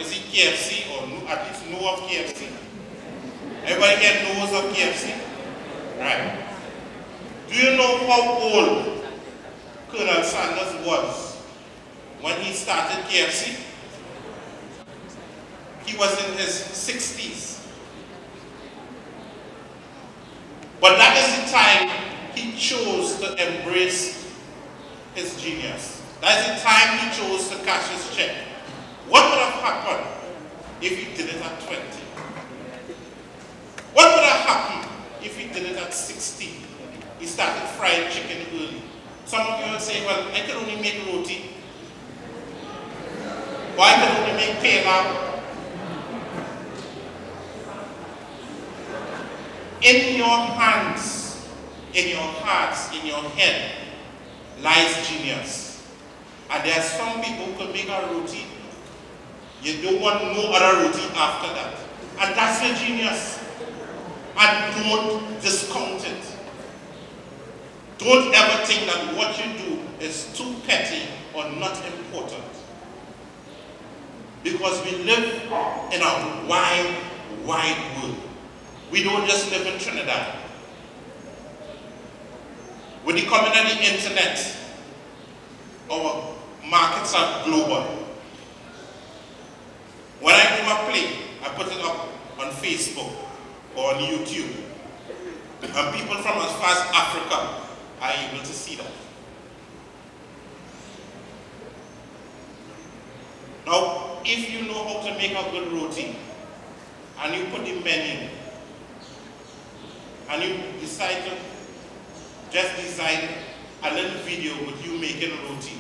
is it KFC, or at least know of KFC? Everybody here knows of KFC? Right. Do you know how old Colonel Sanders was when he started KFC? He was in his 60s. But that is the time he chose to embrace his genius. That is the time he chose to cash his check. What would have happened if he did it at 20? What would have happened if he did it at 16? He started frying chicken early. Some of you will say, well, I can only make roti. Or I can only make pela. In your hands, in your hearts, in your head, lies genius. And there are some people who can make a roti. You don't want no other roti after that. And that's your genius. And don't discount it. Don't ever think that what you do is too petty or not important. Because we live in a wide, wide world. We don't just live in Trinidad. With the coming of the internet, our markets are global. When I do my play, I put it up on Facebook or on YouTube. And people from as far as Africa are able to see that. Now, if you know how to make a good roti, and you put the menu, and you decide to just design a little video with you making roti,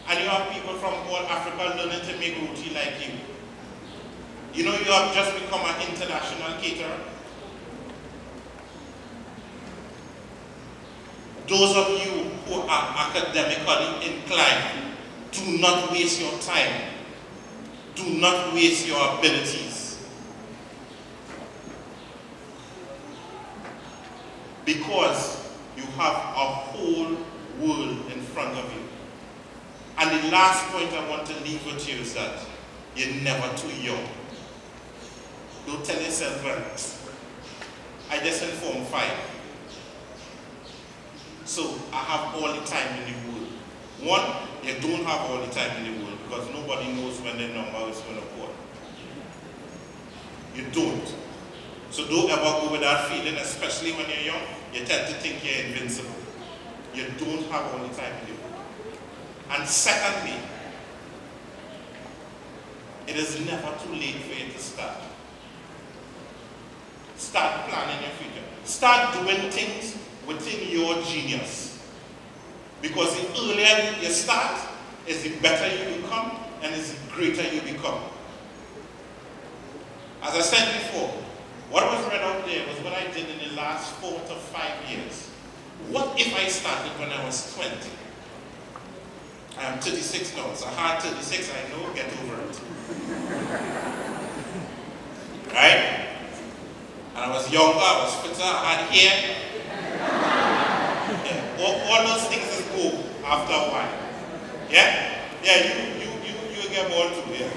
and you have people from all Africa learning to make roti like you, you know you have just become an international caterer. Those of you who are academically inclined, do not waste your time. Do not waste your abilities. Because you have a whole world in front of you. And the last point I want to leave with you is that you're never too young. Don't tell yourself, well, I just informed 5. So I have all the time in the world. One, you don't have all the time in the world because nobody knows when the number is going to call. You don't. So don't ever go with that feeling, especially when you're young. You tend to think you're invincible. You don't have all the time in the world. And secondly, it is never too late for you to start. Start planning your future. Start doing things within your genius. Because the earlier you start, is the better you become, and is the greater you become. As I said before, what was read out there was what I did in the last 4 to 5 years. What if I started when I was 20? I am 36 now. It's a hard 36, I know, get over it. Right? And I was younger, I was fitter, I had hair. Yeah. All those things just go after a while. Yeah? Yeah, you get bored too, yeah.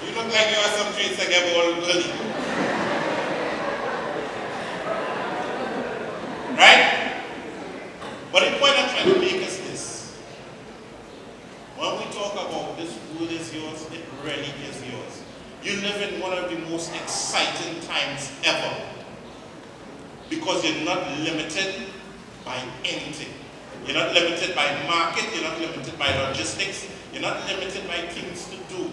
You look like you have some traits that get bored early. Right? But the point I'm trying to make is this. When we talk about this world is yours, it really is yours. You live in one of the most exciting times ever. Because you're not limited by anything. You're not limited by market, you're not limited by logistics, you're not limited by things to do.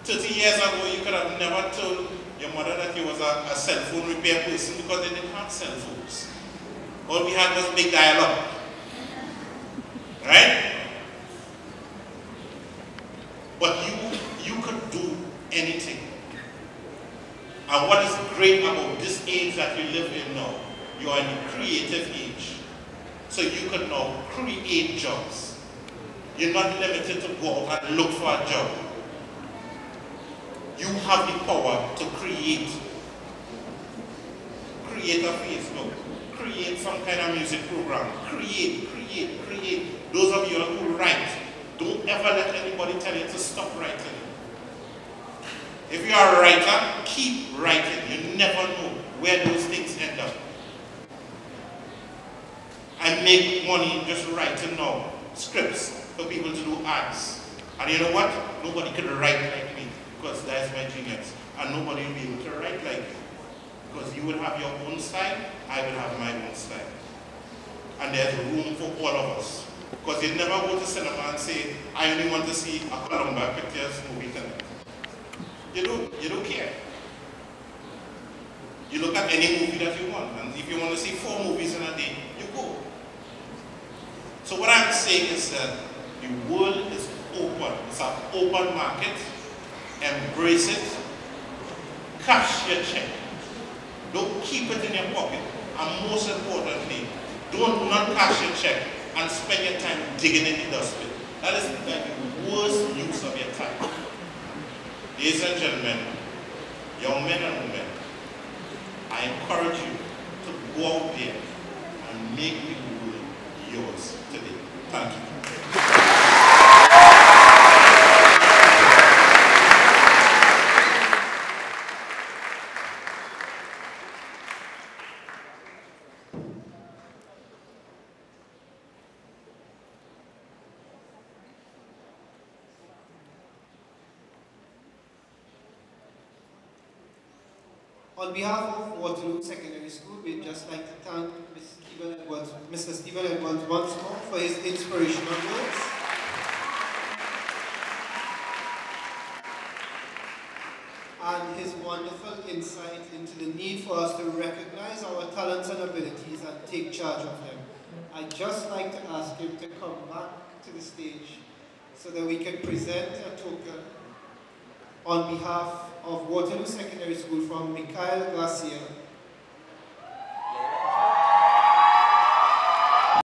30 years ago, you could have never told your mother that you was a cell phone repair person because they didn't have cell phones. All we had was big dial-up. Right? But you could do anything. And what is great about this age that you live in now, you are in the creative age. So you can now create jobs. You're not limited to go out and look for a job. You have the power to create. Create a Facebook. Create some kind of music program. Create. Those of you never let anybody tell you to stop writing. If you are a writer, keep writing. You never know where those things end up. I make money just writing now scripts for people to do ads. And you know what? Nobody can write like me because that's my genius. And nobody will be able to write like you. Because you will have your own style, I will have my own style. And there's room for all of us. Because you never go to cinema and say, I only want to see a Columba Pictures movie tonight. You don't care. You look at any movie that you want, and if you want to see 4 movies in a day, you go. So what I'm saying is that the world is open. It's an open market. Embrace it. Cash your check. Don't keep it in your pocket. And most importantly, don't not cash your check and spend your time digging in the dustbin. That is the worst use of your time. Ladies and gentlemen, young men and women, I encourage you to go out there and make the world yours today. Thank you. On behalf of Waterloo Secondary School, we'd just like to thank Mr. Stephen Edwards once more for his inspirational words. And his wonderful insight into the need for us to recognize our talents and abilities and take charge of them. I'd just like to ask him to come back to the stage so that we can present a token on behalf of Waterloo Secondary School from Mikhail Garcia,